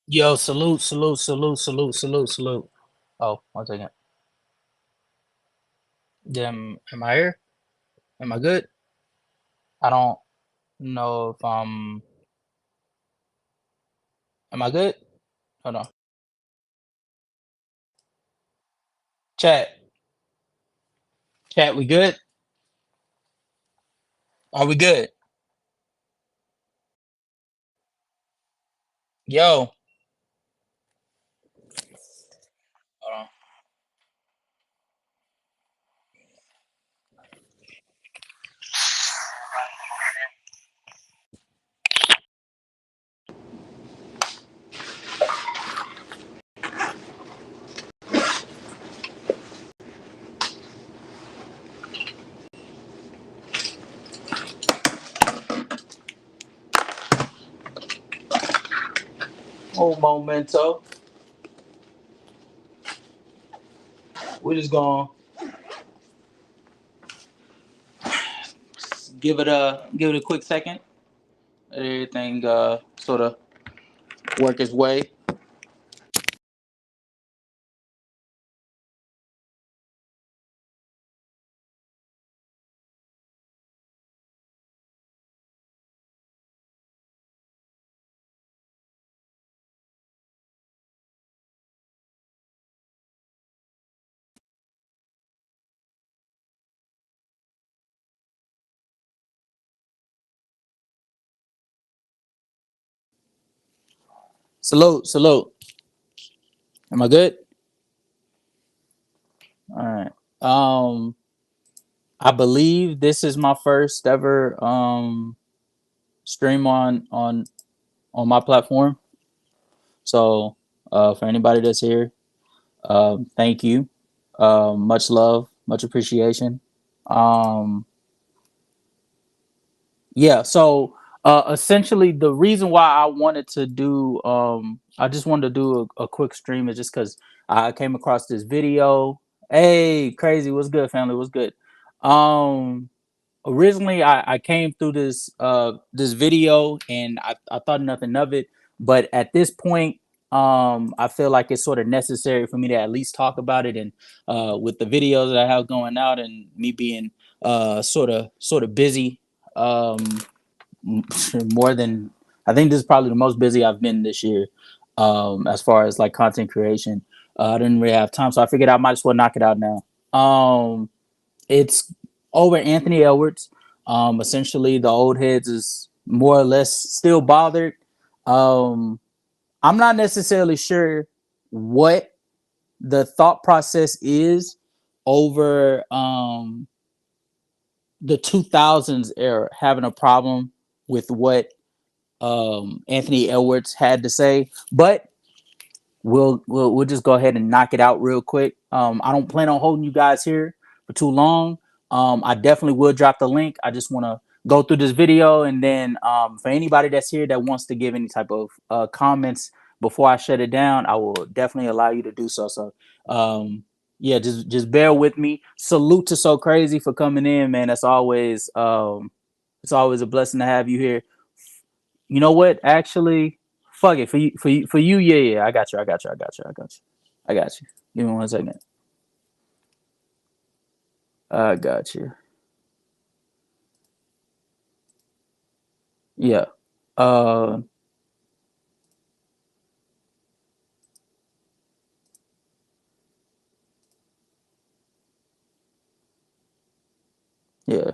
Yo, salute, salute, salute, salute, salute, salute. Oh, one second. Am I here? Am I good? I don't know if am I good? Hold on. Chat, chat, we good? Are we good? Yo, hold on. Oh, momento. We're just gonna give it a quick second. Let everything sort of work its way. Salute, salute. Am I good? All right. I believe this is my first ever stream on my platform. So for anybody that's here, thank you. Much love, much appreciation. Um, yeah. So essentially, the reason why I wanted to do, I just wanted to do a quick stream is just because I came across this video. Hey, crazy! What's good, family? What's good? Um, Originally I came through this video and I thought nothing of it, but at this point I feel like it's sort of necessary for me to at least talk about it. And with the videos that I have going out and me being sort of busy, um more than, I think this is probably the most busy I've been this year, as far as like content creation. I didn't really have time, so I figured I might as well knock it out now. It's over Anthony Edwards. Essentially, the old heads is more or less still bothered. Um, I'm not necessarily sure what the thought process is over the 2000s era having a problem with what Anthony Edwards had to say, but we'll just go ahead and knock it out real quick. I don't plan on holding you guys here for too long. I definitely will drop the link. I just want to go through this video, and then for anybody that's here that wants to give any type of comments before I shut it down, I will definitely allow you to do so. So yeah, just bear with me. Salute to So Crazy for coming in, man. That's always it's always a blessing to have you here. You know what? Actually, fuck it. For you, yeah, yeah. I got you. I got you. I got you. I got you. I got you. Give me one second. I got you. Yeah. Uh, yeah.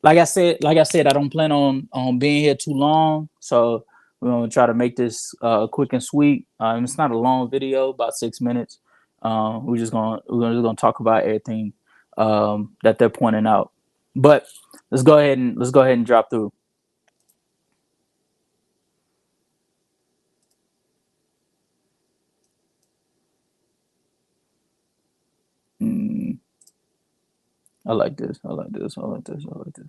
Like I said, I don't plan on being here too long, so we're gonna try to make this quick and sweet. It's not a long video, about 6 minutes. We're just gonna talk about everything that they're pointing out. But let's go ahead and drop through. Mm, I like this. I like this. I like this. I like this.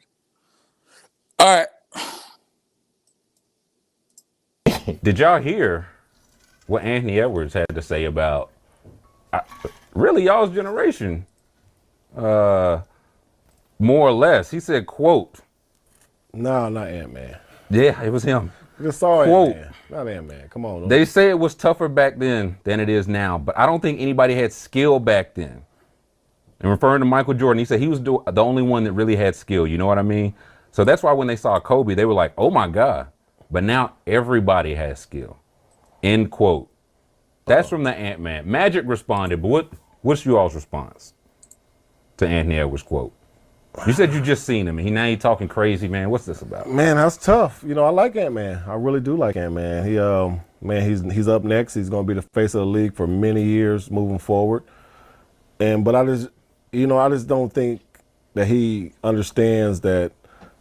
All right. Did y'all hear what Anthony Edwards had to say about really y'all's generation? Uh, More or less. He said, "quote." No, not Ant Man. Yeah, it was him. Just saw Ant Quote, Man, not Ant Man. Come on, they say it was tougher back then than it is now, but I don't think anybody had skill back then. And referring to Michael Jordan, he said he was the only one that really had skill. You know what I mean? So that's why when they saw Kobe, they were like, oh my God. But now everybody has skill. End quote. That's from the Ant-Man. Magic responded, but what's you all's response to Anthony Edwards' quote? You said you just seen him, and now he talking crazy, man. What's this about? man, that's tough. You know, I like Ant Man. I really do like Ant Man. He's up next. He's going to be the face of the league for many years moving forward. But I just don't think that he understands that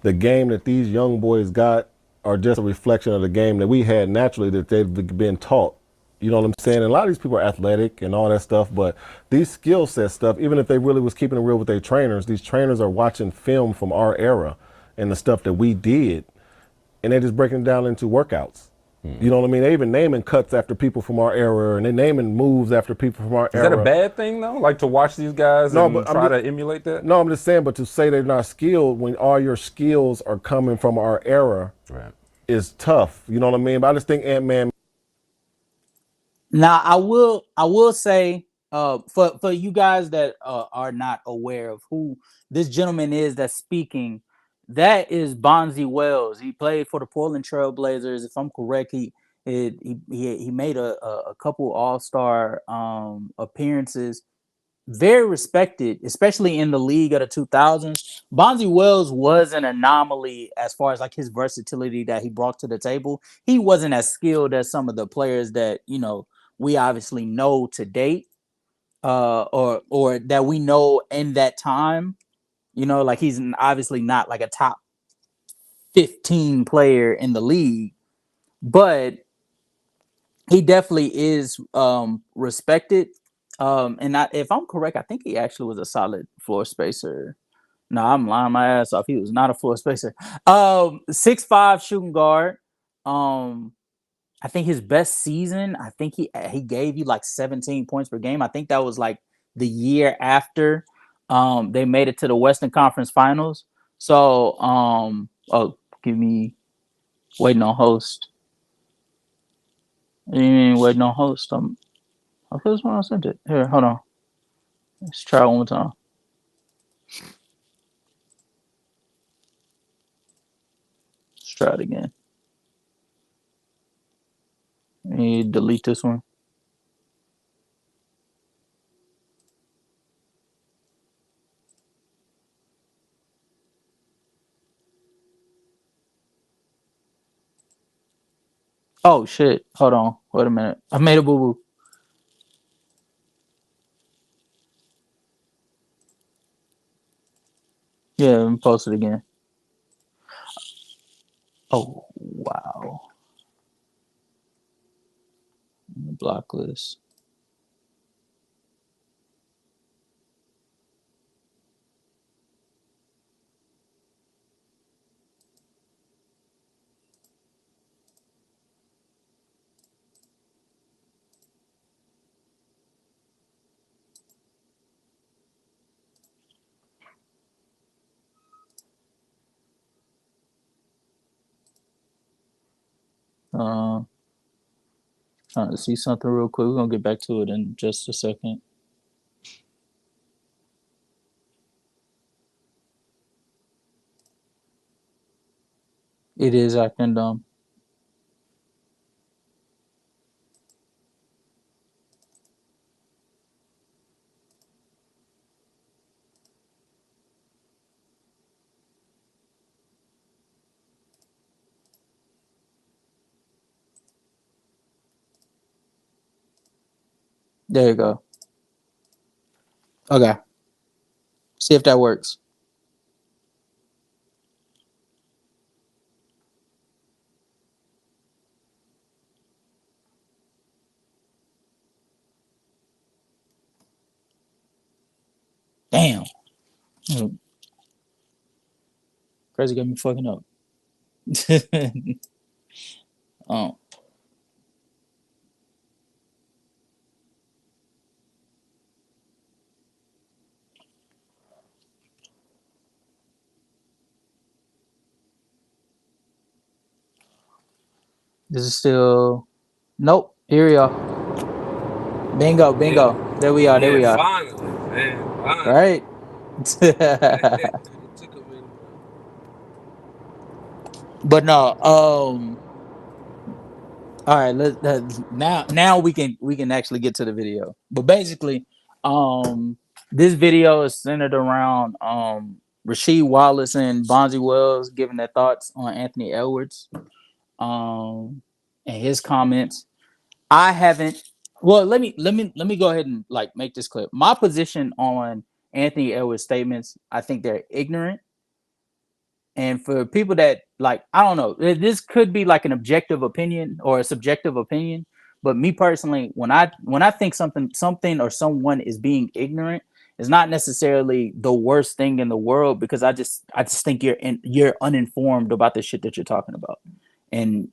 the game that these young boys got are just a reflection of the game that we had naturally that they've been taught. You know what I'm saying? And a lot of these people are athletic and all that stuff, but these skill set stuff, even if they really was keeping it real with their trainers, these trainers are watching film from our era and the stuff that we did, and they're just breaking it down into workouts. You know what I mean? They even naming cuts after people from our era, and they naming moves after people from our Is era. that a bad thing, though? Like to watch these guys No, and but try to emulate that? No, I'm just saying, but to say they're not skilled when all your skills are coming from our era Right. is tough. You know what I mean? But I just think Ant-Man. Now, I will say, for you guys that are not aware of who this gentleman is that's speaking, that is Bonzi Wells. He played for the Portland Trailblazers. If I'm correct, he made a couple All Star appearances. Very respected, especially in the league of the 2000s. Bonzi Wells was an anomaly as far as like his versatility that he brought to the table. He wasn't as skilled as some of the players that we obviously know to date, or that we know in that time. Like he's obviously not like a top 15 player in the league, but he definitely is respected. If I'm correct, I think he actually was a solid floor spacer. No, I'm lying my ass off. He was not a floor spacer. 6'5" shooting guard. Um, I think his best season, I think he gave you like 17 points per game. I think that was like the year after they made it to the Western Conference Finals. So give me waiting on host. You mean waiting on host? Okay, this one I sent it. Here, hold on. Let's try it one more time. Let's try it again. Let me delete this one. Oh shit! Hold on. Wait a minute. I made a boo boo. Yeah, let me post it again. Oh wow. Block list. Uh, Trying to see something real quick. We're gonna get back to it in just a second. It is acting dumb. There you go. Okay. See if that works. Damn. Crazy got me fucking up. Oh. This is still nope. Here we are. Bingo, bingo. Yeah, There we are. There we yeah, are. finally, man, finally. Right. It took a minute. But no. All right. Now we can actually get to the video. But basically, this video is centered around Rasheed Wallace and Bonzi Wells giving their thoughts on Anthony Edwards. And his comments. I haven't. Well, let me go ahead and like make this clear. My position on Anthony Edwards' statements, I think they're ignorant. And for people that like, I don't know, this could be like an objective opinion or a subjective opinion. But me personally, when I think something or someone is being ignorant, it's not necessarily the worst thing in the world because I just think you're uninformed about the shit that you're talking about, and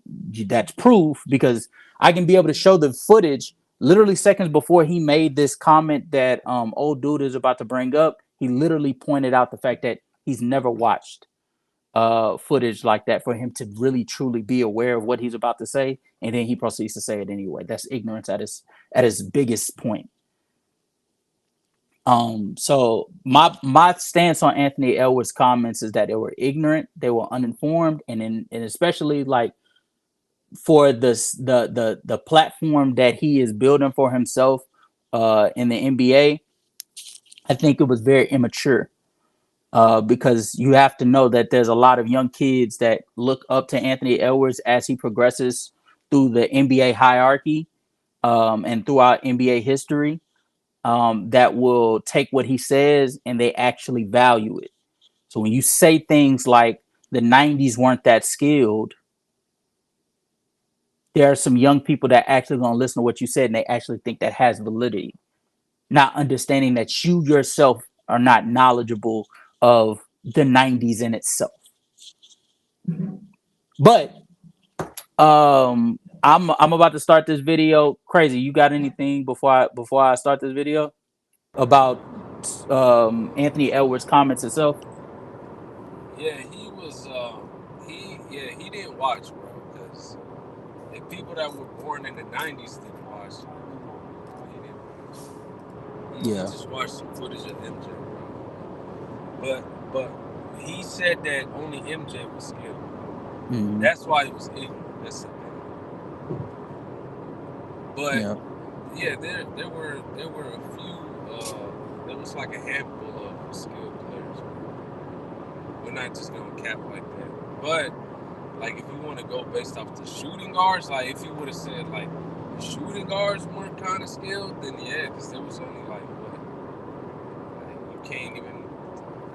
that's proof because I can be able to show the footage literally seconds before he made this comment that old dude is about to bring up. He literally pointed out the fact that he's never watched footage like that for him to really truly be aware of what he's about to say, and then he proceeds to say it anyway. That's ignorance at his biggest point. So my stance on Anthony Edwards' comments is that they were ignorant, they were uninformed, and especially like for the platform that he is building for himself in the NBA, I think it was very immature. Because you have to know that there's a lot of young kids that look up to Anthony Edwards as he progresses through the NBA hierarchy and throughout NBA history, that will take what he says and they actually value it. So when you say things like the 90s weren't that skilled, there are some young people that actually going to listen to what you said and they actually think that has validity, not understanding that you yourself are not knowledgeable of the 90s in itself. But I'm about to start this video. Crazy, you got anything before I start this video about Anthony Edwards' comments itself? Yeah, he was. He didn't watch, bro. Because if people that were born in the '90s didn't watch, he didn't watch. He Yeah. just watched some footage of MJ, bro. But he said that only MJ was skilled. Mhm. That's why he was ignorant. That's the thing. But Yeah. yeah, there were a few. There was like a handful of skilled players. We're not just gonna cap like that. But like, if you want to go based off the shooting guards, like if you would have said like the shooting guards weren't kind of skilled, then yeah, because there was only like what, like you can't even.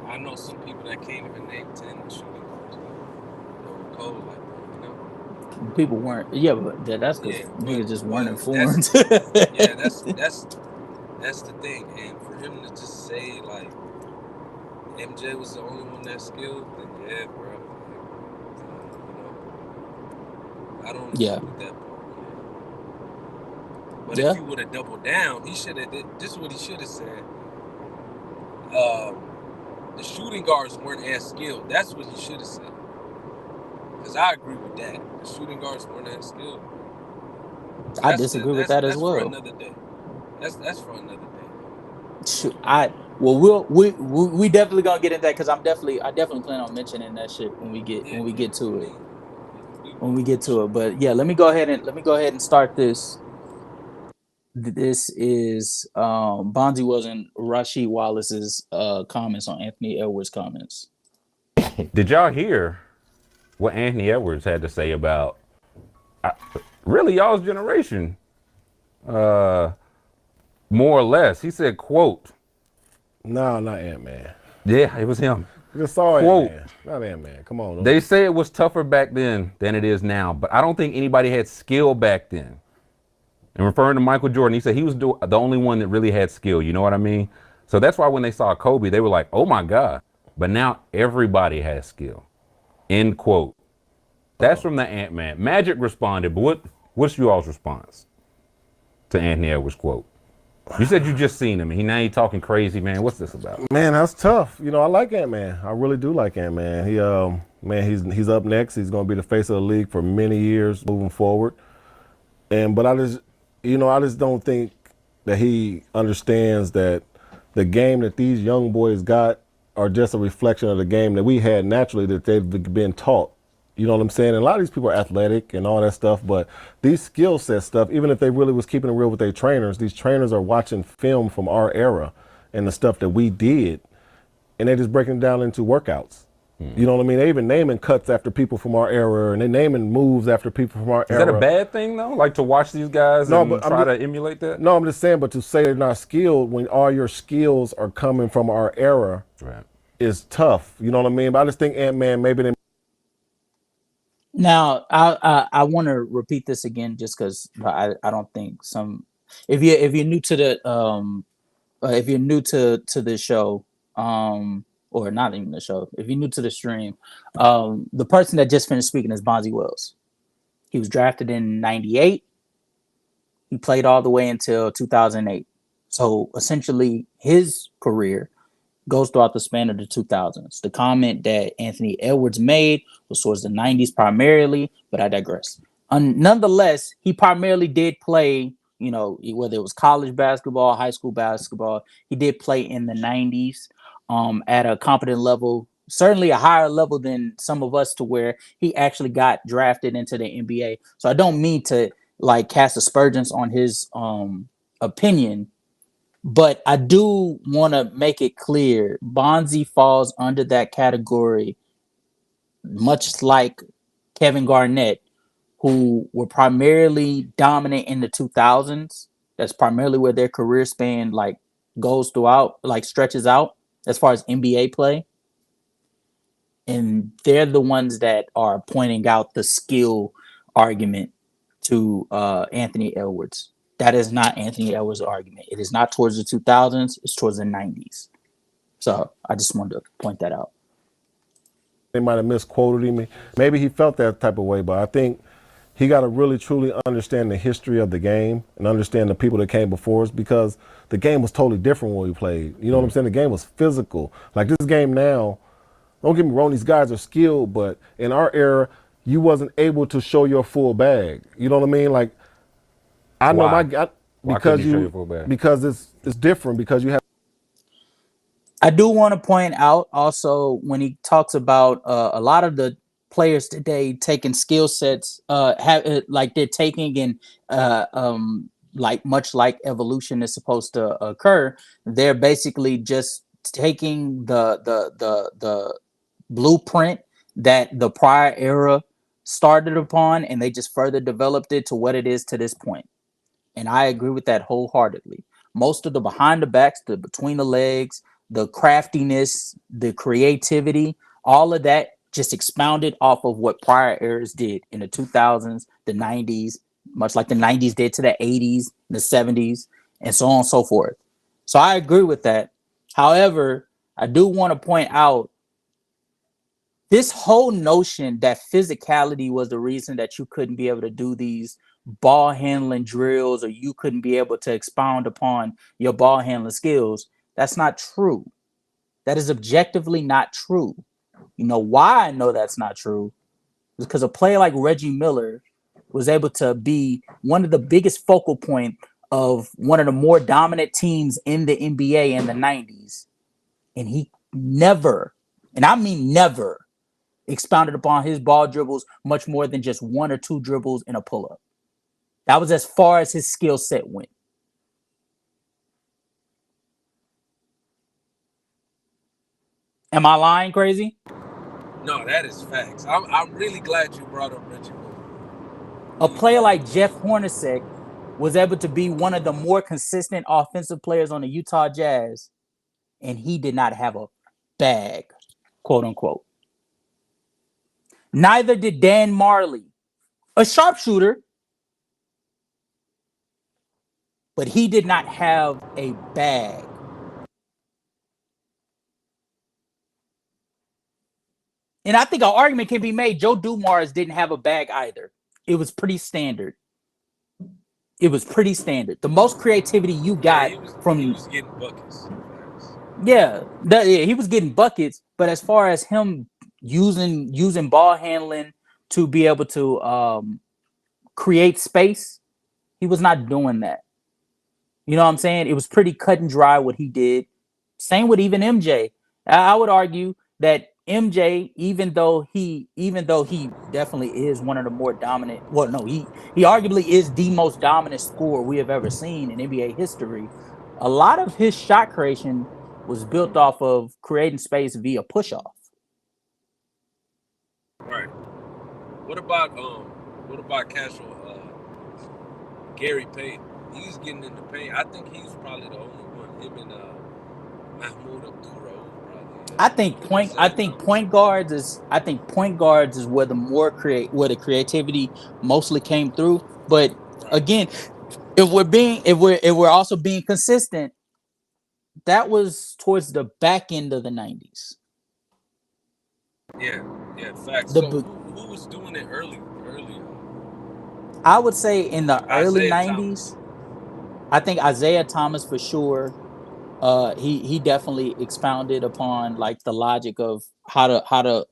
I know some people that can't even name 10 shooting guards. Like, that were cold like that, you know. People weren't. Yeah, but that's because Yeah, niggas just weren't but that's informed. yeah, that's the thing. And for him to just say like MJ was the only one that's skilled, then yeah, bro. I don't agree Yeah. with that part. But Yeah. if he would have doubled down, he should have. This is what he should have said. The shooting guards weren't as skilled. That's what he should have said. Because I agree with that. The shooting guards weren't as skilled. I disagree with that as That's for well. another day. That's for another day. Shoot, we definitely gonna get into that because I definitely plan on mentioning that shit when we get Yeah, when we get I to it. mean, we When will we get for to sure. it. But yeah, let me go ahead and start this. This is Bonzi Wells and Rasheed Wallace's comments on Anthony Edwards' comments. Did y'all hear what Anthony Edwards had to say about really y'all's generation? Uh, More or less. He said, quote, No, not Ant Man. yeah, it was him. Just saw Ant Quote, Man. Not Ant Man. Come on. they say it was tougher back then than it is now, but I don't think anybody had skill back then. And referring to Michael Jordan, he said he was the only one that really had skill. You know what I mean? So that's why when they saw Kobe, they were like, oh my God. But now everybody has skill. End quote. That's from the Ant-Man. Magic responded, but what's you all's response to Anthony Edwards' quote? You said you just seen him, and now he talking crazy, man. What's this about? Man, that's tough. I like Ant-Man. I really do like Ant-Man. He's up next. He's going to be the face of the league for many years moving forward. But I just don't think that he understands that the game that these young boys got are just a reflection of the game that we had naturally that they've been taught. You know what I'm saying? And a lot of these people are athletic and all that stuff, but these skill set stuff, even if they really was keeping it real with their trainers, these trainers are watching film from our era and the stuff that we did, and they're just breaking it down into workouts. You know what I mean? They even naming cuts after people from our era, and they naming moves after people from our Is era. that a bad thing though? Like to watch these guys No, and but try to emulate that? No, I'm just saying, but to say they're not skilled when all your skills are coming from our era Right. is tough. You know what I mean? But I just think Ant-Man, maybe they Now, I want to repeat this again, just because I don't think some, if you're new to the if you're new to the show, or not even the show, if you're new to the stream, the person that just finished speaking is Bonzi Wells. He was drafted in '98. He played all the way until 2008. So essentially, his career goes throughout the span of the 2000s. The comment that Anthony Edwards made was towards the 90s primarily, but I digress. Nonetheless, he primarily did play, whether it was college basketball, high school basketball, he did play in the 90s at a competent level, certainly a higher level than some of us, to where he actually got drafted into the NBA. So I don't mean to like cast aspersions on his opinion, but I do want to make it clear Bonzi falls under that category, much like Kevin Garnett, who were primarily dominant in the 2000s. That's primarily where their career span goes throughout, stretches out as far as NBA play. And they're the ones that are pointing out the skill argument to Anthony Edwards. That is not Anthony Edwards' argument. It is not towards the 2000s. It's towards the 90s. So I just wanted to point that out. might have misquoted him. Maybe he felt that type of way, but I think he got to really truly understand the history of the game and understand the people that came before us, because the game was totally different when we played. You know what I'm saying? The game was physical. Like this game now, don't get me wrong, these guys are skilled, but in our era, you wasn't able to show your full bag. You know what I mean? Like I know Why? my guy Why because couldn't you show your full bag? because it's different, because you have I do want to point out also when he talks about a lot of the players today taking skill sets, like they're taking and like much like evolution is supposed to occur, they're basically just taking the blueprint that the prior era started upon, and they just further developed it to what it is to this point. And I agree with that wholeheartedly. Most of the behind the backs, the between the legs, the craftiness, the creativity, all of that just expounded off of what prior eras did in the 2000s, the 90s, much like the 90s did to the 80s, the 70s, and so on and so forth. So I agree with that. However, I do want to point out this whole notion that physicality was the reason that you couldn't be able to do these ball handling drills, or you couldn't be able to expound upon your ball handling skills. That's not true. That is objectively not true. You know why I know that's not true? Because a player like Reggie Miller was able to be one of the biggest focal point of one of the more dominant teams in the NBA in the 90s. And he never, and I mean never, expounded upon his ball dribbles much more than just one or two dribbles in a pull-up. That was as far as his skill set went. Am I lying, crazy? No, that is facts. I'm really glad you brought up Reggie Miller. A player like Jeff Hornacek was able to be one of the more consistent offensive players on the Utah Jazz, and he did not have a bag, quote unquote. Neither did Dan Marley, a sharpshooter, but he did not have a bag. And I think an argument can be made. Joe Dumars didn't have a bag either. It was pretty standard. it was pretty standard. The most creativity you Yeah, got he from was getting buckets. Facts. yeah, he was getting buckets, but as far as him using ball handling to be able to create space, he was not doing that. You know what I'm saying? It was pretty cut and dry what he did. Same with even MJ. I would argue that MJ, even though he definitely is one of the more dominant, well, no, he arguably is the most dominant scorer we have ever seen in NBA history. A lot of his shot creation was built off of creating space via push off. Right. What about casual Gary Payton? He's getting in the paint. I think he's probably the only one. Him and Mahmoud Abdul-Rauf probably. I Isaiah think Thomas. point guards is where where the creativity mostly came through. But Right. again, if we're also being consistent, that was towards the back end of the 90s. Yeah. Yeah. Facts. The So who was doing it earlier? I would say in the early Isaiah Thomas. 90s, I think Isaiah Thomas for sure. He definitely expounded upon like the logic of how to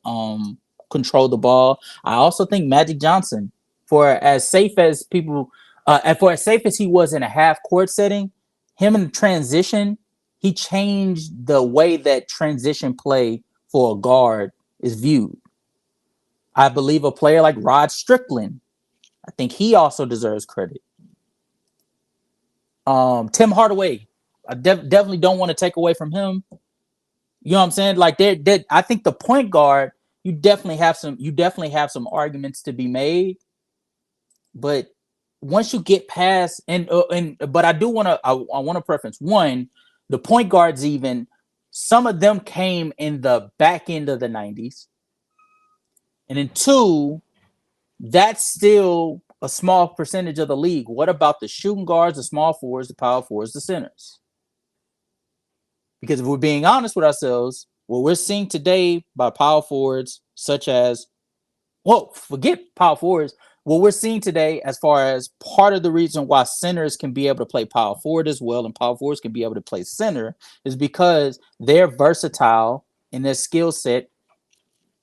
control the ball. I also think Magic Johnson, for as safe as people and for as safe as he was in a half court setting, him in transition, he changed the way that transition play for a guard is viewed. I believe a player like Rod Strickland, I think he also deserves credit. Tim Hardaway, I definitely don't want to take away from him. You know what I'm saying? Like I think the point guard, you definitely have some arguments to be made, but once you get past and but I want to preference one, the point guards even some of them came in the back end of the 90s. And then two, that's still a small percentage of the league. What about the shooting guards, the small fours, the power fours, the centers? Because if we're being honest with ourselves, what we're seeing today by power forwards, such as, well, forget power forwards, what we're seeing today, as far as part of the reason why centers can be able to play power forward as well and power forwards can be able to play center, is because they're versatile in their skill set,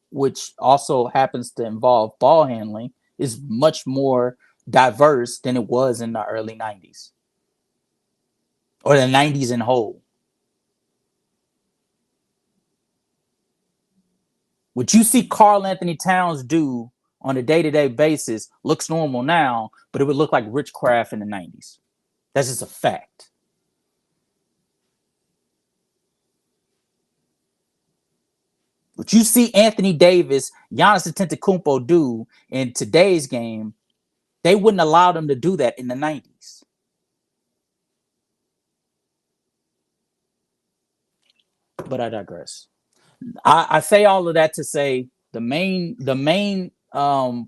which also happens to involve ball handling, is much more diverse than it was in the early 90s or the 90s in whole. What you see Carl Anthony Towns do on a day-to-day basis looks normal now, but it would look like witchcraft in the 90s. That's just a fact. What you see Anthony Davis, Giannis Antetokounmpo do in today's game, they wouldn't allow them to do that in the 90s. But I digress. I say all of that to say the main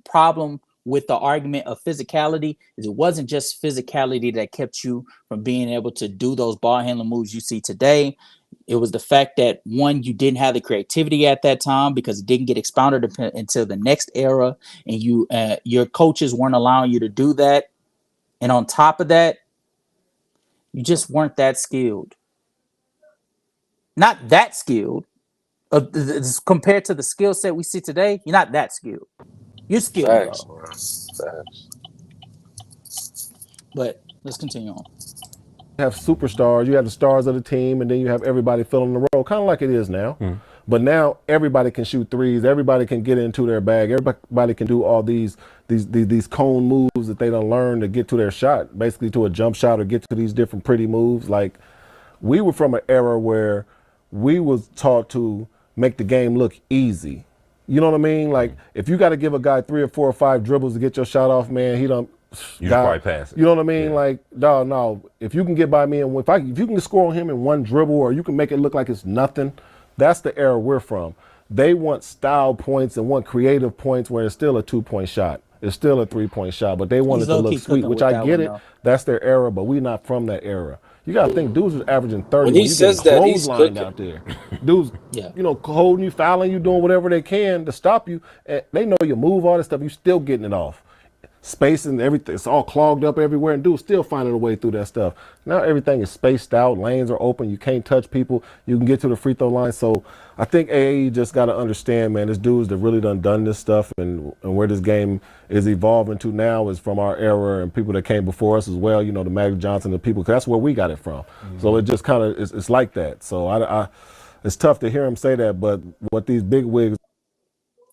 problem with the argument of physicality is it wasn't just physicality that kept you from being able to do those ball handling moves you see today. It was the fact that one, you didn't have the creativity at that time because it didn't get expounded until the next era, and your coaches weren't allowing you to do that. And on top of that, you just weren't that skilled. Not that skilled, compared to the skill set we see today, you're not that skilled. You're skilled Facts, though. man. Facts. But let's continue on. Have superstars, you have the stars of the team, and then you have everybody filling the role, kind of like it is now. But now everybody can shoot threes, everybody can get into their bag, everybody can do all these cone moves that they don't learn to get to their shot, basically to a jump shot or get to these different pretty moves. Like, we were from an era where we was taught to make the game look easy. You know what I mean? Like, if you got to give a guy 3 or 4 or 5 dribbles to get your shot off, man, he don't. You just probably pass it. You know what I mean? Yeah. Like, no. If you can get by me, and if you can score on him in one dribble, or you can make it look like it's nothing, that's the era we're from. They want style points and want creative points where it's still a 2-point shot. It's still a 3-point shot, but they want it to look sweet, which I get it. That's their era, but we're not from that era. You got to think, dudes was averaging 30 When when he you says getting that, he's clotheslined cooking. out there. Dudes, Yeah. holding you, fouling you, doing whatever they can to stop you. And they know you move, all this stuff, you still getting it off. space and everything. It's all clogged up everywhere, and dudes still finding a way through that stuff. Now everything is spaced out. Lanes are open. You can't touch people. You can get to the free throw line. So I think AAU just got to understand, man, there's dudes that really done this stuff, and where this game is evolving to now is from our era and people that came before us as well. You know, the Magic Johnson, the people, 'cause that's where we got it from. So it just kind of it's like that. So it's tough to hear him say that, but what these big wigs.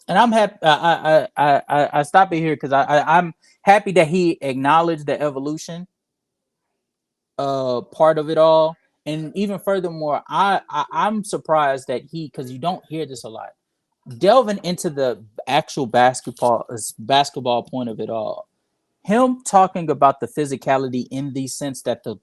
And I'm happy. I stop it here because I'm happy that he acknowledged the evolution part of it all, and even furthermore, I'm surprised that he, because you don't hear this a lot, delving into the actual basketball point of it all. Him talking about the physicality in the sense that the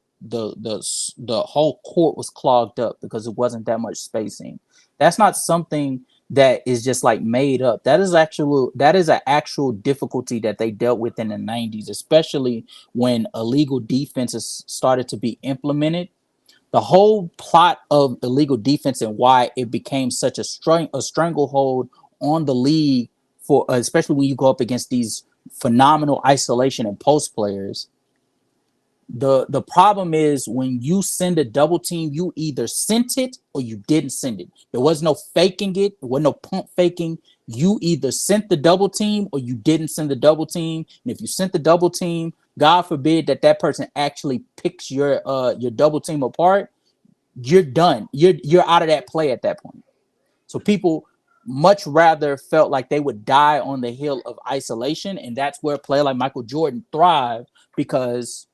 whole court was clogged up because it wasn't that much spacing. That's not something that is just like made up. That is an actual difficulty that they dealt with in the 90s, especially when illegal defenses started to be implemented. The whole plot of illegal defense and why it became such a stranglehold on the league, for especially when you go up against these phenomenal isolation and post players. The problem is when you send a double team, you either sent it or you didn't send it. There was no faking it. There was no pump faking. You either sent the double team or you didn't send the double team. And if you sent the double team, God forbid that person actually picks your double team apart, you're done. You're out of that play at that point. So people much rather felt like they would die on the hill of isolation, and that's where a player like Michael Jordan thrived, because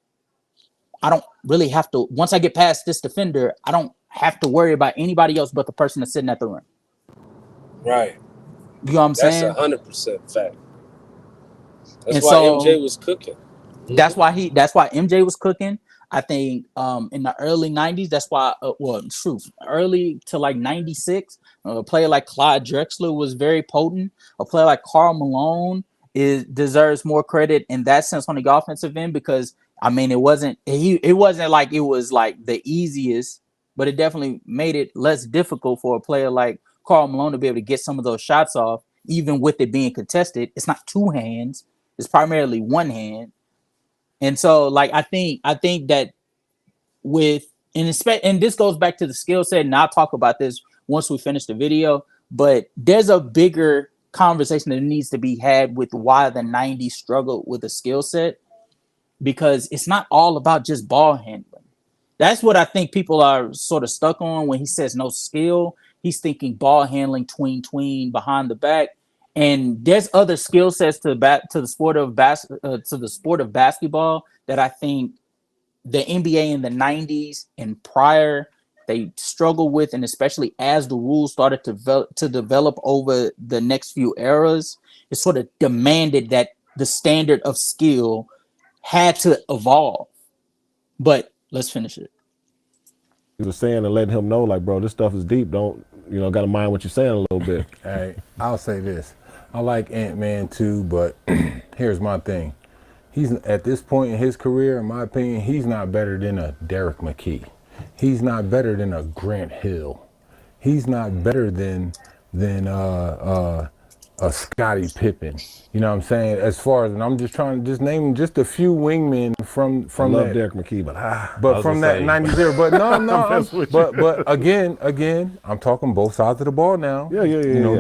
I don't really have to, once I get past this defender, I don't have to worry about anybody else but the person that's sitting at the rim. Right. You know what I'm That's saying? 100% fact. That's And why so MJ was cooking. that's why MJ was cooking. I think in the early 90s, that's why early to like 96, a player like Clyde Drexler was very potent. A player like Karl Malone deserves more credit in that sense on the offensive end, because I mean it wasn't like it was like the easiest, but it definitely made it less difficult for a player like Karl Malone to be able to get some of those shots off, even with it being contested. It's not two hands, it's primarily one hand. And so, like, I think that with and this goes back to the skill set, and I'll talk about this once we finish the video. But there's a bigger conversation that needs to be had with why the 90s struggled with the skill set, because it's not all about just ball handling. That's what I think people are sort of stuck on when he says no skill. He's thinking ball handling, tween behind the back. And there's other skill sets to the sport of basketball that I think the NBA in the 90s and prior they struggled with, and especially as the rules started to develop over the next few eras, it sort of demanded that the standard of skill had to evolve. But let's finish it. He was saying and letting him know, like, bro, this stuff is deep. Don't, got to mind what you're saying a little bit. Hey, I'll say this. I like Ant-Man too, but here's my thing. He's at this point in his career, in my opinion, he's not better than a Derek McKee. He's not better than a Grant Hill. He's not better than a Scottie Pippen. You know what I'm saying? As far as, and I'm just trying to just name just a few wingmen from I love that. Derek McKee, but from that 90s era. But no, but again, I'm talking both sides of the ball now. Yeah.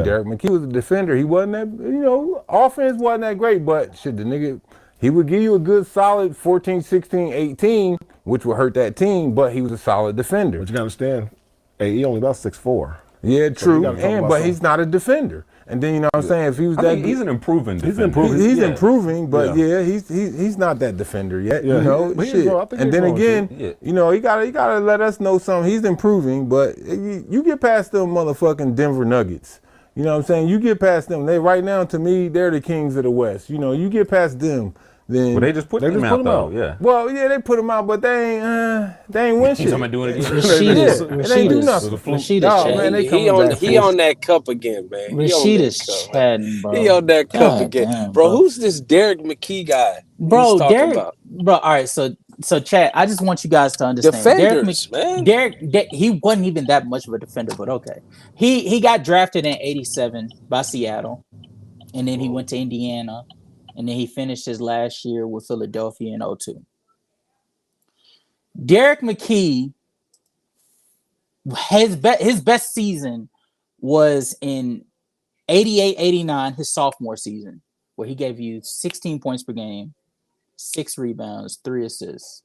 Derek McKee was a defender. He wasn't that, offense wasn't that great, but shit, the nigga, he would give you a good solid 14, 16, 18, which would hurt that team, but he was a solid defender. But you gotta understand, he only about 6'4". Yeah, true. So But he's not a defender. And then, you know what I'm saying, if he was he's an improving defender. He's improving, but he's not that defender yet. Shit. And then again, he gotta let us know something. He's improving, but you get past them motherfucking Denver Nuggets. You know what I'm saying? You get past them. They right now, to me, they're the kings of the West. You get past them. Then well, they just put them out, though. Yeah. Well, yeah, they put him out, but they ain't win shit. Somebody doing it again. He on that cup again, man. Rasheeda's chatting, bro. He on that cup again, damn, bro. Who's this Derek McKee guy? Bro, Derek. Bro, all right. So, Chad, I just want you guys to understand. Defenders, man. Derek, he wasn't even that much of a defender, but okay. He got drafted in '87 by Seattle, and then he went to Indiana. and then he finished his last year with Philadelphia in '02. Derek McKee, his best season was in 88-89, his sophomore season, where he gave you 16 points per game, 6 rebounds, 3 assists,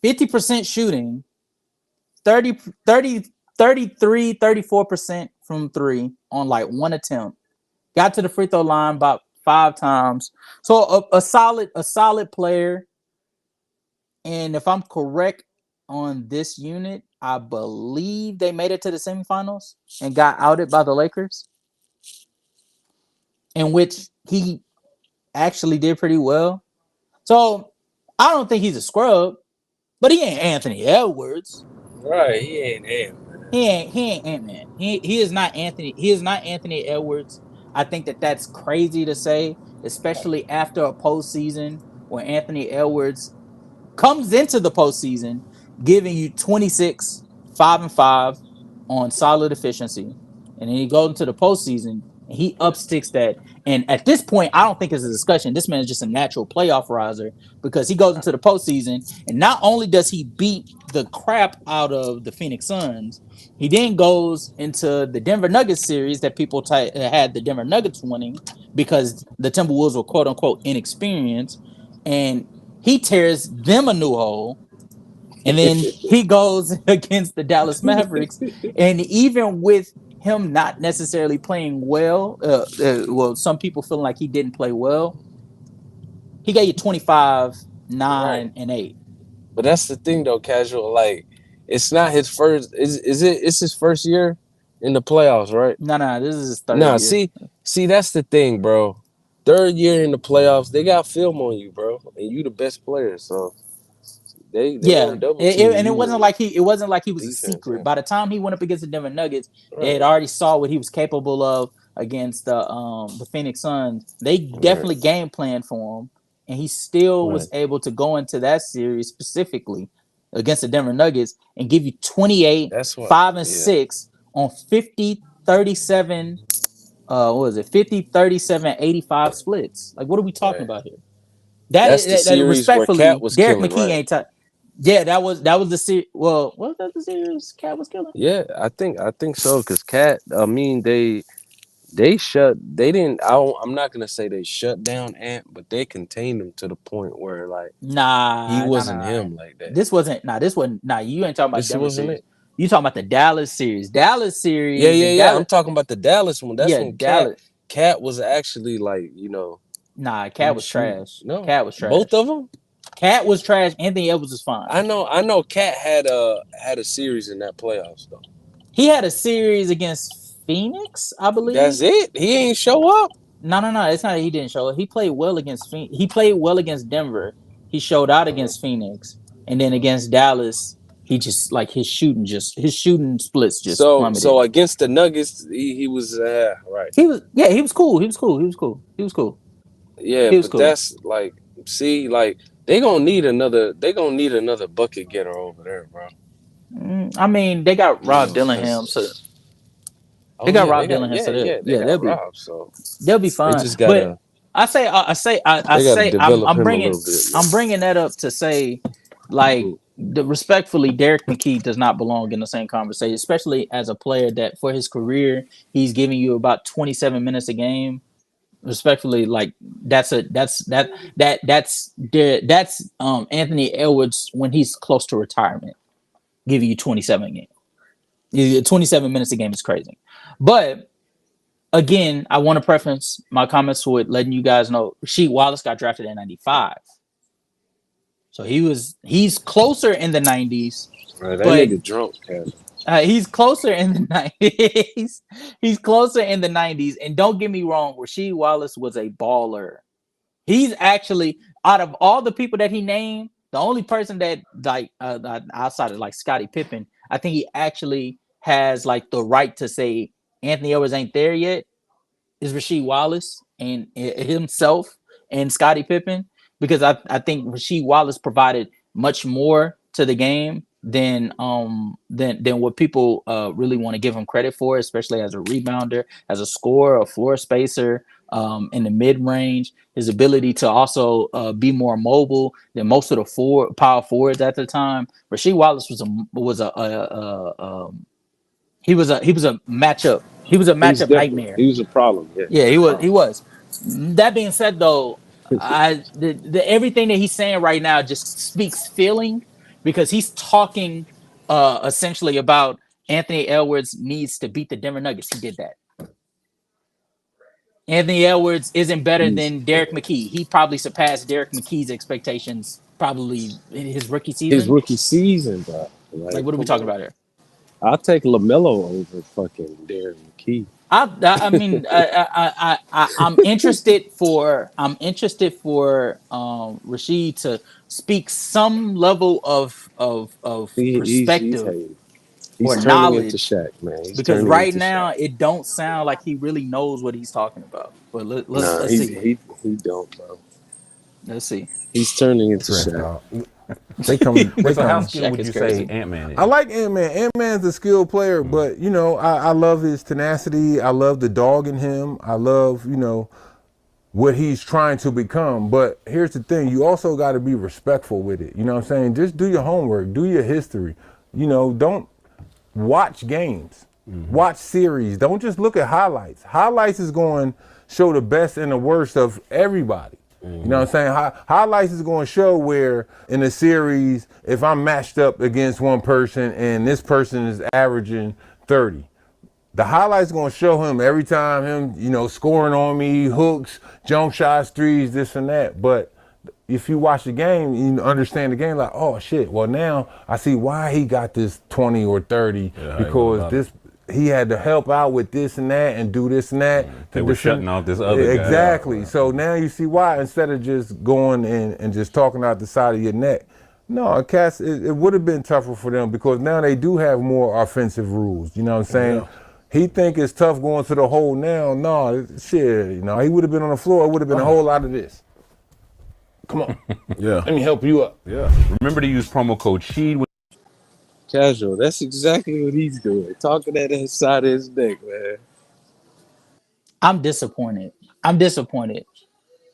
50% shooting, 30, 30, 33, 34% from three on like one attempt. Got to the free throw line about 5 times. So a solid player. And if I'm correct on this unit, I believe they made it to the semifinals and got outed by the Lakers, in which he actually did pretty well. So I don't think he's a scrub, but he ain't Anthony Edwards. Right, he ain't him. He ain't Ant-Man. He is not Anthony. He is not Anthony Edwards. I think that's crazy to say, especially after a postseason where Anthony Edwards comes into the postseason giving you 26, 5 and 5 on solid efficiency. And then he goes into the postseason and he upsticks that. And at this point, I don't think it's a discussion. This man is just a natural playoff riser because he goes into the postseason and not only does he beat the crap out of the Phoenix Suns, he then goes into the Denver Nuggets series that people had the Denver Nuggets winning because the Timberwolves were quote unquote inexperienced. And he tears them a new hole. And then he goes against the Dallas Mavericks. And even with him not necessarily playing well, some people feeling like he didn't play well, he got you 25, Right. 9, and 8. But that's the thing though, casual. Like, it's not his first. Is it? It's his first year in the playoffs, right? No, this is his third Nah. year. See, that's the thing, bro. Third year in the playoffs, they got film on you, bro, and you the best player. So they Yeah, gonna double team and it you wasn't in like he was a defense. secret. Yeah. By the time he went up against the Denver Nuggets, they Right. had already saw what he was capable of against the Phoenix Suns. They Right. definitely game planned for him, and he still Right. was able to go into that series specifically against the Denver Nuggets and give you 28, That's what. 5 and Yeah. 6 on 50, 37. What was it? 50, 37, 85 splits. Like, what are we talking Right. about here? That That's is the series where Cat respectfully, was Derek killing, McKee right? ain't. Yeah, that was the series. Well, was that the series Cat was killing? Yeah, I think so. Cause Cat, I mean, they didn't. I'm not gonna say they shut down Ant, but they contained him to the point where like he Nah, nah, nah, wasn't nah. him like that. This wasn't. Nah, this wasn't. Nah, you ain't talking about This Denver wasn't series. it. You talking about the Dallas series? Dallas Yeah, series yeah, and yeah. I'm Dallas. talking about the Dallas one. That's Yeah, when Dallas. Cat was actually like, Nah, he Cat was was shooting. trash. No, Cat was both trash. of them. Cat was trash. Anthony Edwards was fine. I know. Cat had a series in that playoffs though. He had a series against Phoenix, I believe. That's it. He ain't show up. No. It's not that he didn't show it. He played well against He played well against Denver. He showed out Uh-huh. against Phoenix, and then against Dallas, he just like his shooting splits just So plummeted. against the Nuggets, he was right. He was cool. He was cool. He was cool. He was cool. Yeah, He was but cool. that's like, see, like they gonna need another bucket getter over there, bro. I mean, they got You Rob know, Dillingham, so cause oh yeah, they got yeah, yeah, they yeah, got Rob, so they'll be they fine. just But gotta I they gotta say develop him a little bit. I'm bringing that up to say, like, Mm. respectfully, Derek McKee does not belong in the same conversation, especially as a player that for his career he's giving you about 27 minutes a game. Respectfully, like that's Anthony Edwards when he's close to retirement, giving you 27 games. 27 minutes a game is crazy, but again, I want to preference my comments with letting you guys know Rasheed Wallace got drafted in '95, so he's closer in the '90s, Right, that but nigga drunk, Cash. he's closer in the '90s. He's closer in the '90s, and don't get me wrong, Rasheed Wallace was a baller. He's actually out of all the people that he named, the only person that like outside of like Scottie Pippen, I think he actually has like the right to say Anthony Edwards ain't there yet is Rasheed Wallace and himself and Scottie Pippen because I think Rasheed Wallace provided much more to the game than what people really want to give him credit for, especially as a rebounder, as a scorer, a floor spacer, in the mid range. His ability to also be more mobile than most of the power forwards at the time. Rasheed Wallace he was a matchup. He was a He was matchup definitely nightmare. he was a problem. Yeah, he Yeah, was a he problem. was. That being said, though, the everything that he's saying right now just speaks feeling, because he's talking essentially about Anthony Edwards needs to beat the Denver Nuggets. He did that. Anthony Edwards isn't better He's than Derek McKee. He probably surpassed Derek McKee's expectations probably in his rookie his season. rookie season, bro. Like, Like, what are we come talking on. about here? I'll take LaMelo over fucking Darren McKee. I mean, I'm interested for Rasheed to speak some level of He's perspective hating. or He's turning into knowledge, Shaq, man. He's because turning right into Shaq. now it don't sound like he really knows what he's talking about. But Nah, let's see. he don't, bro. Let's see. He's turning into Stressed Shaq. out. They come. Wait, They so how come. skilled Shaq would is you say crazy. Ant-Man is? I like Ant-Man. Ant-Man's a skilled player, but you know, I love his tenacity. I love the dog in him. I love, you know, what he's trying to become. But here's the thing, you also got to be respectful with it. You know what I'm saying? Just do your homework, do your history. You know, don't watch games, watch series. Don't just look at highlights. Highlights is going to show the best and the worst of everybody. You know what I'm saying? Highlights is going to show where in a series, if I'm matched up against one person and this person is averaging 30, the highlights going to show him every time him, you know, scoring on me, hooks, jump shots, threes, this and that. But if you watch the game, you understand the game like, oh shit, well now I see why he got this 20 or 30 because this he had to help out with this and that and do this and that. They were shutting off this other guy. Exactly. So now you see why, instead of just going and just talking out the side of your neck. No, cats, it would have been tougher for them because now they do have more offensive rules. You know what I'm saying? Yeah. He think it's tough going to the hole now. No, shit, you know, he would have been on the floor. It would have been a whole lot of this. Come on. Yeah. Let me help you up. Yeah. Remember to use promo code SHEED. Casual. That's exactly what he's doing. Talking at his side of his neck, man. I'm disappointed. I'm disappointed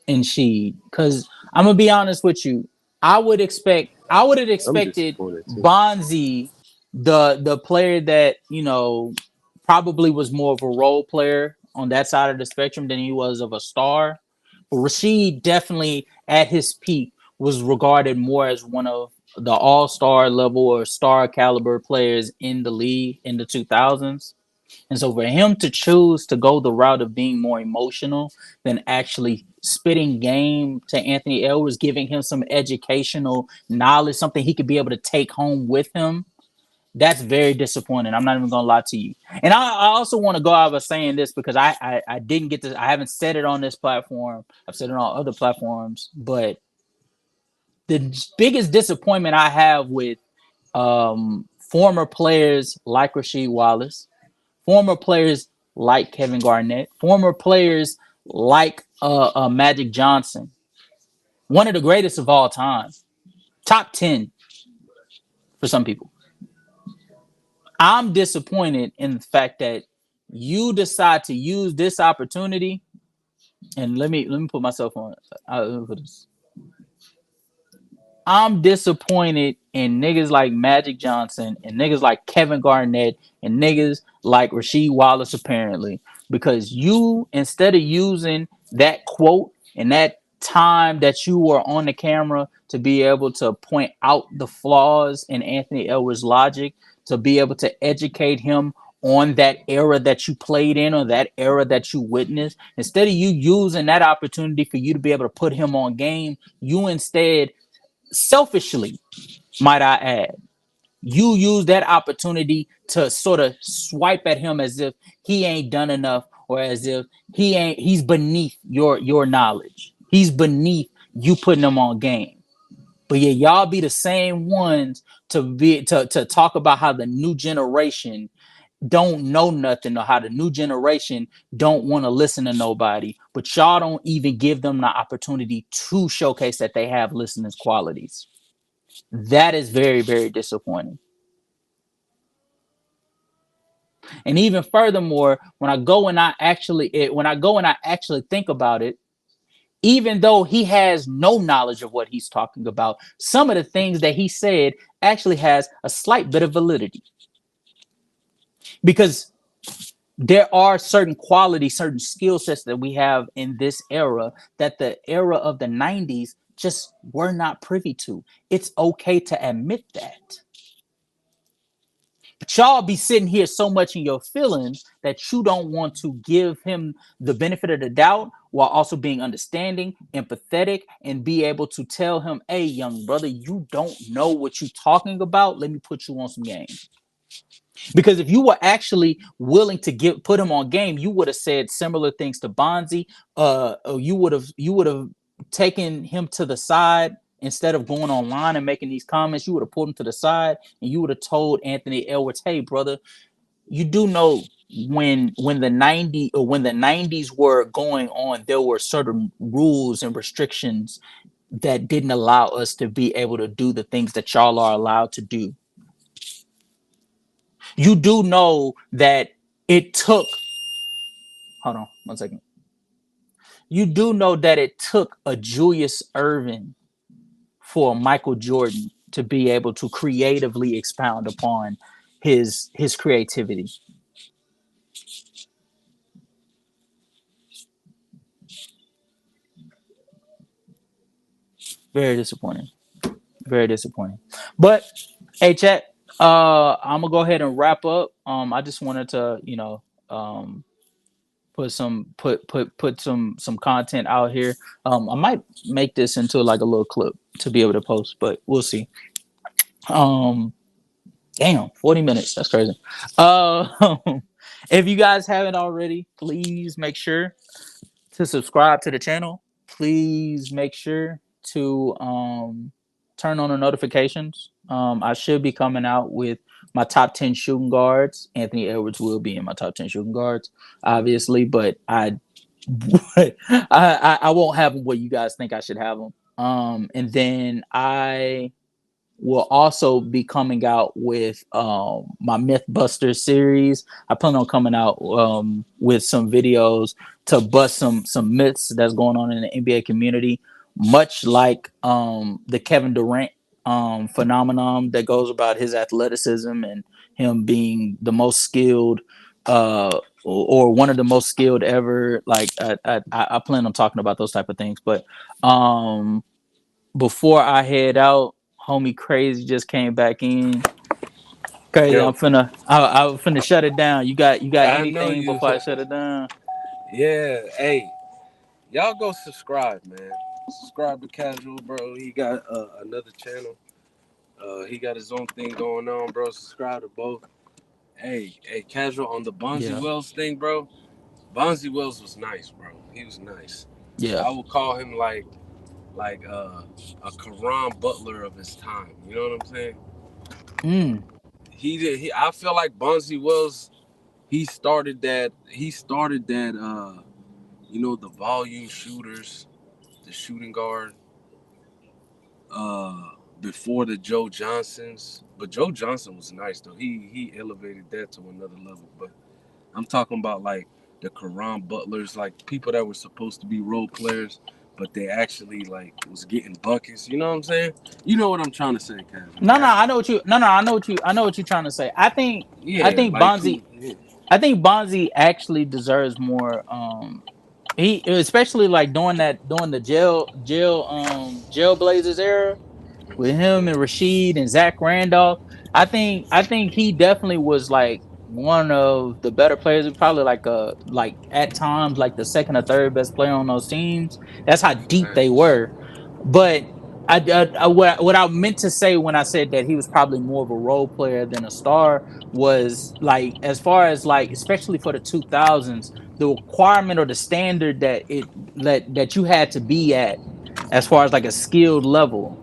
in Sheed, because I'm gonna be honest with you. I would have I'm expected disappointed too. Bonzi, the player that, you know, probably was more of a role player on that side of the spectrum than he was of a star. But Rasheed definitely at his peak was regarded more as one of the all-star level or star caliber players in the league in the 2000s. And so for him to choose to go the route of being more emotional than actually spitting game to Anthony Edwards, giving him some educational knowledge, something he could be able to take home with him, that's very disappointing. I'm not even gonna lie to you. And I also want to go out of saying this because I didn't get this. I haven't said it on this platform. I've said it on other platforms, but the biggest disappointment I have with former players like Rasheed Wallace, former players like Kevin Garnett, former players like Magic Johnson, one of the greatest of all time, top 10 for some people. I'm disappointed in the fact that you decide to use this opportunity. And let me put myself on. I'm disappointed in niggas like Magic Johnson and niggas like Kevin Garnett and niggas like Rasheed Wallace, apparently, because you, instead of using that quote and that time that you were on the camera to be able to point out the flaws in Anthony Edwards' logic, to be able to educate him on that era that you played in or that era that you witnessed, instead of you using that opportunity for you to be able to put him on game, you instead selfishly, might I add, you use that opportunity to sort of swipe at him as if he ain't done enough, or as if he's beneath your knowledge. He's beneath you putting him on game. But yeah, y'all be the same ones to talk about how the new generation don't know nothing, or how the new generation don't want to listen to nobody, but y'all don't even give them the opportunity to showcase that they have listening qualities. That is very, very disappointing. And even furthermore, when I go and I actually think about it, even though he has no knowledge of what he's talking about, some of the things that he said actually has a slight bit of validity. Because there are certain qualities, certain skill sets that we have in this era that the era of the 90s just were not privy to. It's okay to admit that. But y'all be sitting here so much in your feelings that you don't want to give him the benefit of the doubt while also being understanding, empathetic, and be able to tell him, hey, young brother, you don't know what you're talking about. Let me put you on some game. Because if you were actually willing to put him on game, you would have said similar things to Bonzi. You would have taken him to the side instead of going online and making these comments. You would have pulled him to the side and you would have told Anthony Edwards, "Hey, brother, you do know when the 90s were going on, there were certain rules and restrictions that didn't allow us to be able to do the things that y'all are allowed to do. You do know that it took, hold on one second. You do know that it took a Julius Irvin for Michael Jordan to be able to creatively expound upon his creativity." Very disappointing. Very disappointing. But hey, chat. I'm gonna go ahead and wrap up. I just wanted to, um, put some content out here. I might make this into like a little clip to be able to post, but we'll see. Um, Damn, 40 minutes. That's crazy. Uh, if you guys haven't already, please make sure to subscribe to the channel. Please make sure to turn on the notifications. I should be coming out with my top 10 shooting guards. Anthony Edwards will be in my top 10 shooting guards, obviously, but I won't have them what you guys think I should have them. And then I will also be coming out with my Mythbusters series. I plan on coming out with some videos to bust some myths that's going on in the NBA community, much like the Kevin Durant phenomenon that goes about his athleticism and him being the most skilled or one of the most skilled ever. Like I plan on talking about those type of things, but um before I head out, homie Crazy just came back in. Crazy, Yo, I'm finna shut it down. You got I know anything you. before I shut it down? Yeah, hey, y'all go subscribe, man. Subscribe to Casual, bro. He got another channel. He got his own thing going on, bro. Subscribe to both. Hey, Casual on the Bonzi Yeah, Wells thing, bro. Bonzi Wells was nice, bro. He was nice. yeah. I would call him like a Karan Butler of his time. You know what I'm saying? Mm. He did. I feel like Bonzi Wells. He started that. He started that. The volume shooters, the shooting guard. Uh, Before the Joe Johnsons, but Joe Johnson was nice though. He elevated that to another level. But I'm talking about like the Karan Butlers, like people that were supposed to be role players, but they actually like was getting buckets. You know what I'm saying? You know what I'm trying to say, Casual. No, no, I know what you. No, no, I know what you're trying to say. I think, I Yeah, think like Bonzi, who? Yeah. I think Bonzi actually deserves more. He especially like during the jail Blazers era with him and Rashid and Zach Randolph. I think he definitely was like one of the better players. Probably like at times like the second or third best player on those teams. That's how deep they Facts. were. But what I meant to say when I said that he was probably more of a role player than a star was like as far as like especially for the 2000s, the requirement or the standard that you had to be at as far as like a skilled level,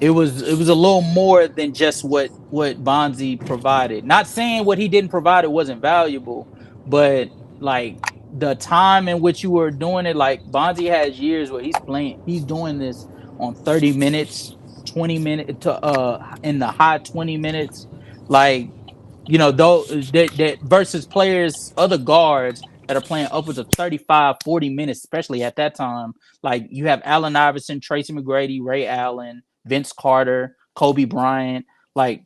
it was a little more than just what Bonzi provided. Not saying what he didn't provide it wasn't valuable, but like the time in which you were doing it, like Bonzi has years where he's doing this on 30 minutes. 20 minute to in the high 20 minutes, like, though that versus players, other guards that are playing upwards of 35, 40 minutes, especially at that time. Like you have Allen Iverson, Tracy McGrady, Ray Allen, Vince Carter, Kobe Bryant, like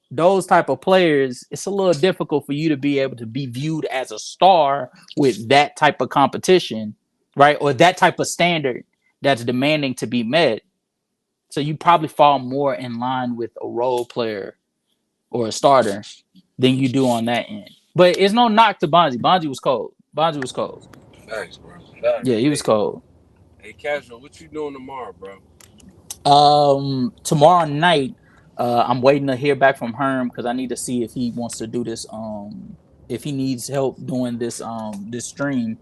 those type of players. It's a little difficult for you to be able to be viewed as a star with that type of competition, right? Or that type of standard that's demanding to be met. So you probably fall more in line with a role player or a starter than you do on that end. But it's no knock to Bonzi. Bonzi was cold. Bonzi was cold. Facts, bro. Facts. Yeah, he was cold. Hey, Casual, what you doing tomorrow, bro? Tomorrow night, I'm waiting to hear back from Herm because I need to see if he wants to do this. If he needs help doing this stream.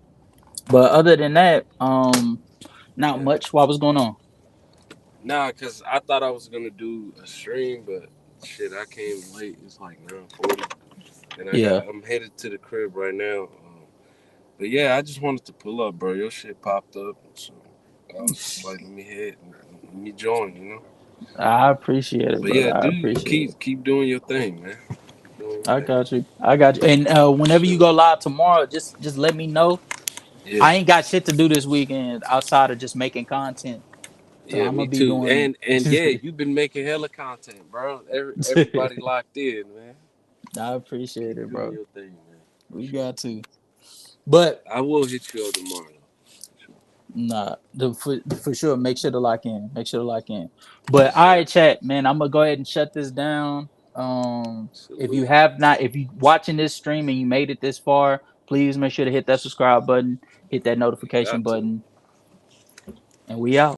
But other than that, not Yeah. much. What was going on? Nah, cause I thought I was gonna do a stream, but shit, I came late. It's like 9:40, and Yeah. I'm headed to the crib right now. But yeah, I just wanted to pull up, bro. Your shit popped up, so I was just like, let me hit, let me join, you know. I appreciate it, But brother. yeah, I dude, appreciate it. keep doing your thing, man. Keep doing your I thing. got you. I got you. And For whenever you sure. go live tomorrow, just let me know. Yeah, I ain't got shit to do this weekend outside of just making content. So yeah, I'm gonna me be too. doing. And yeah, you've been making hella content, bro. Everybody locked in, man. I appreciate Keep it, doing bro. your thing, man. For We sure. got to. But I will hit you up tomorrow, though. For sure. nah, for sure. Make sure to lock in. Make sure to lock in. But Yes, all sir. right, chat, man. I'm gonna go ahead and shut this down. If you Salute. have not, if you watching this stream and you made it this far, please make sure to hit that subscribe button, hit that You notification got to. button, and we out.